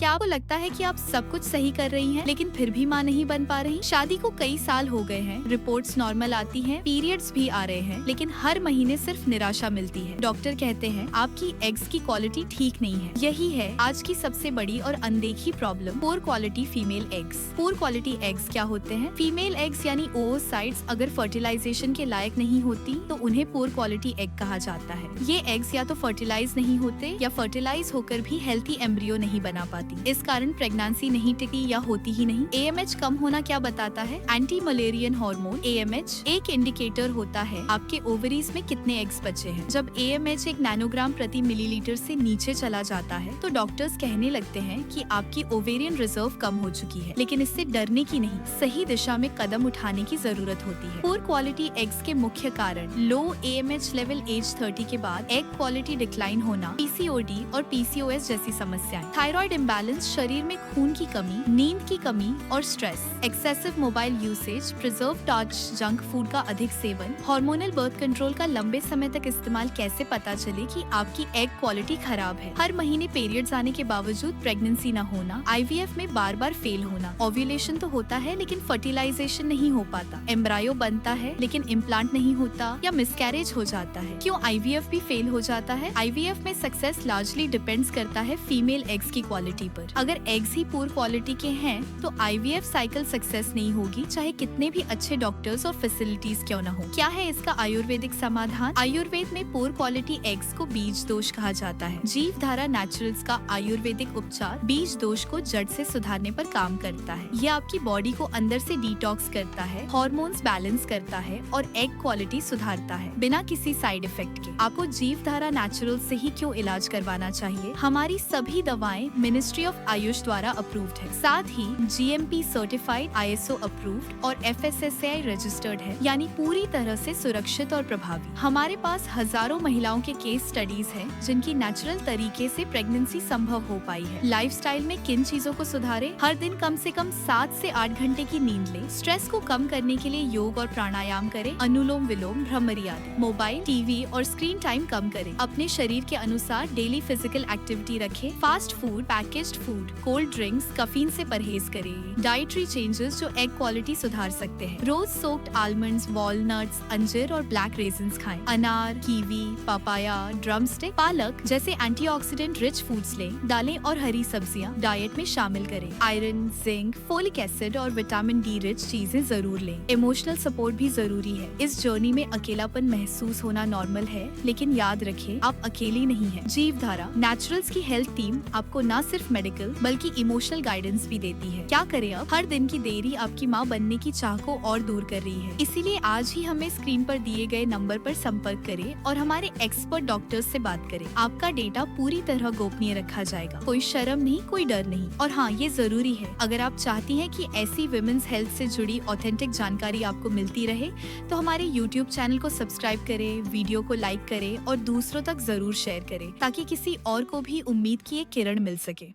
क्या आपको लगता है कि आप सब कुछ सही कर रही हैं, लेकिन फिर भी माँ नहीं बन पा रही? शादी को कई साल हो गए हैं, रिपोर्ट्स नॉर्मल आती हैं, पीरियड्स भी आ रहे हैं, लेकिन हर महीने सिर्फ निराशा मिलती है। डॉक्टर कहते हैं आपकी एग्स की क्वालिटी ठीक नहीं है। यही है आज की सबसे बड़ी और अनदेखी प्रॉब्लम, पोर क्वालिटी फीमेल एग्स। पोर क्वालिटी एग्स क्या होते हैं? फीमेल एग्स यानी ओवोसाइट्स अगर फर्टिलाइजेशन के लायक नहीं होती तो उन्हें पोर क्वालिटी एग कहा जाता है। ये एग्स या तो फर्टिलाइज नहीं होते या फर्टिलाइज होकर भी हेल्थी एम्ब्रियो नहीं बना पाती। इस कारण प्रेगनेंसी नहीं टिकती या होती ही नहीं। AMH कम होना क्या बताता है? एंटी मलेरियन हार्मोन AMH एक इंडिकेटर होता है आपके ओवरीज में कितने एग्स बचे हैं। जब AMH एक नैनोग्राम प्रति मिलीलीटर से नीचे चला जाता है तो डॉक्टर्स कहने लगते हैं कि आपकी ओवेरियन रिजर्व कम हो चुकी है। लेकिन इससे डरने की नहीं, सही दिशा में कदम उठाने की जरूरत होती है। पुअर क्वालिटी एग्स के मुख्य कारण लो AMH लेवल एज 30 के बाद एग क्वालिटी डिक्लाइन होना, PCOD और PCOS जैसी समस्याएं, थायराइड इम्बैलेंस, शरीर में खून की कमी, नींद की कमी और stress, excessive mobile usage, preserve touch, junk food का अधिक सेवन, हार्मोनल बर्थ कंट्रोल का लंबे समय तक इस्तेमाल। कैसे पता चले कि आपकी एग क्वालिटी खराब है? हर महीने पीरियड्स आने के बावजूद प्रेगनेंसी न होना, IVF में बार बार फेल होना, ओव्यूलेशन तो होता है लेकिन फर्टिलाइजेशन नहीं हो पाता, एम्ब्रायो बनता है लेकिन इम्प्लांट नहीं होता या मिसकैरेज हो जाता है। क्यों IVF भी फेल हो जाता है? IVF में सक्सेस लार्जली डिपेंड्स करता है फीमेल एग्स की क्वालिटी पर। अगर एग्स ही पुअर क्वालिटी के हैं तो IVF साइकिल सक्सेस नहीं होगी, चाहे कितने भी अच्छे डॉक्टर्स और फैसिलिटीज क्यों न हो। क्या है इसका आयुर्वेदिक समाधान? आयुर्वेद में पुअर क्वालिटी एग्स को बीज दोष कहा जाता है। जीवधारा नेचुरल्स का आयुर्वेदिक उपचार बीज दोष को जड़ से सुधारने पर काम करता है। यह आपकी बॉडी को अंदर से डिटॉक्स करता है, हार्मोन्स बैलेंस करता है और एग क्वालिटी सुधारता है बिना किसी साइड इफेक्ट के। आपको जीवधारा नेचुरल्स से ही क्यों इलाज करवाना चाहिए? हमारी सभी दवाएं मिनिस्ट्री ऑफ आयुष द्वारा अप्रूव्ड है, साथ ही GMP सर्टिफाइड, ISO अप्रूव्ड और FSSAI रजिस्टर्ड है, यानी पूरी तरह से सुरक्षित और प्रभावी। हमारे पास हजारों महिलाओं के केस स्टडीज हैं जिनकी नेचुरल तरीके से प्रेगनेंसी संभव हो पाई है। लाइफस्टाइल में किन चीजों को सुधारे? हर दिन कम से कम 7 से 8 घंटे की नींद ले, स्ट्रेस को कम करने के लिए योग और प्राणायाम करें, अनुलोम विलोम, भ्रमरी आदि। मोबाइल, टीवी और स्क्रीन टाइम कम करें। अपने शरीर के अनुसार डेली फिजिकल एक्टिविटी रखें। Fast food, packaged food, cold drinks, caffeine से परहेज करें। डाइटरी चेंजेस जो एग क्वालिटी सुधार सकते हैं। रोज सोक्ड आलमंड्स, वॉलनट्स, अंजीर और ब्लैक रेजिन्स खाएं। अनार, कीवी, पपाया, ड्रमस्टिक, पालक जैसे एंटीऑक्सीडेंट रिच फूड्स लें। दालें और हरी सब्जियां डाइट में शामिल करें। आयरन, जिंक, फोलिक एसिड और विटामिन D रिच चीजें जरूर लें। इमोशनल सपोर्ट भी जरूरी है। इस जर्नी में अकेलापन महसूस होना नॉर्मल है, लेकिन याद रखें आप अकेली नहीं हैं। जीवधारा नेचुरल्स की हेल्थ टीम आपको न सिर्फ मेडिकल बल्कि इमोशनल गाइडेंस भी देती है। क्या करें अब? हर दिन की देरी आपकी माँ बनने की चाह को और दूर कर रही है। इसीलिए आज ही हमें स्क्रीन पर दिए गए नंबर पर संपर्क करें और हमारे एक्सपर्ट डॉक्टर्स से बात करें। आपका डेटा पूरी तरह गोपनीय रखा जाएगा, कोई शर्म नहीं, कोई डर नहीं। और हाँ, ये जरूरी है, अगर आप चाहती हैं कि ऐसी विमेंस हेल्थ से जुड़ी ऑथेंटिक जानकारी आपको मिलती रहे तो हमारे YouTube चैनल को सब्सक्राइब करें, वीडियो को लाइक करें और दूसरों तक जरूर शेयर करें ताकि किसी और को भी उम्मीद की एक किरण मिल सके।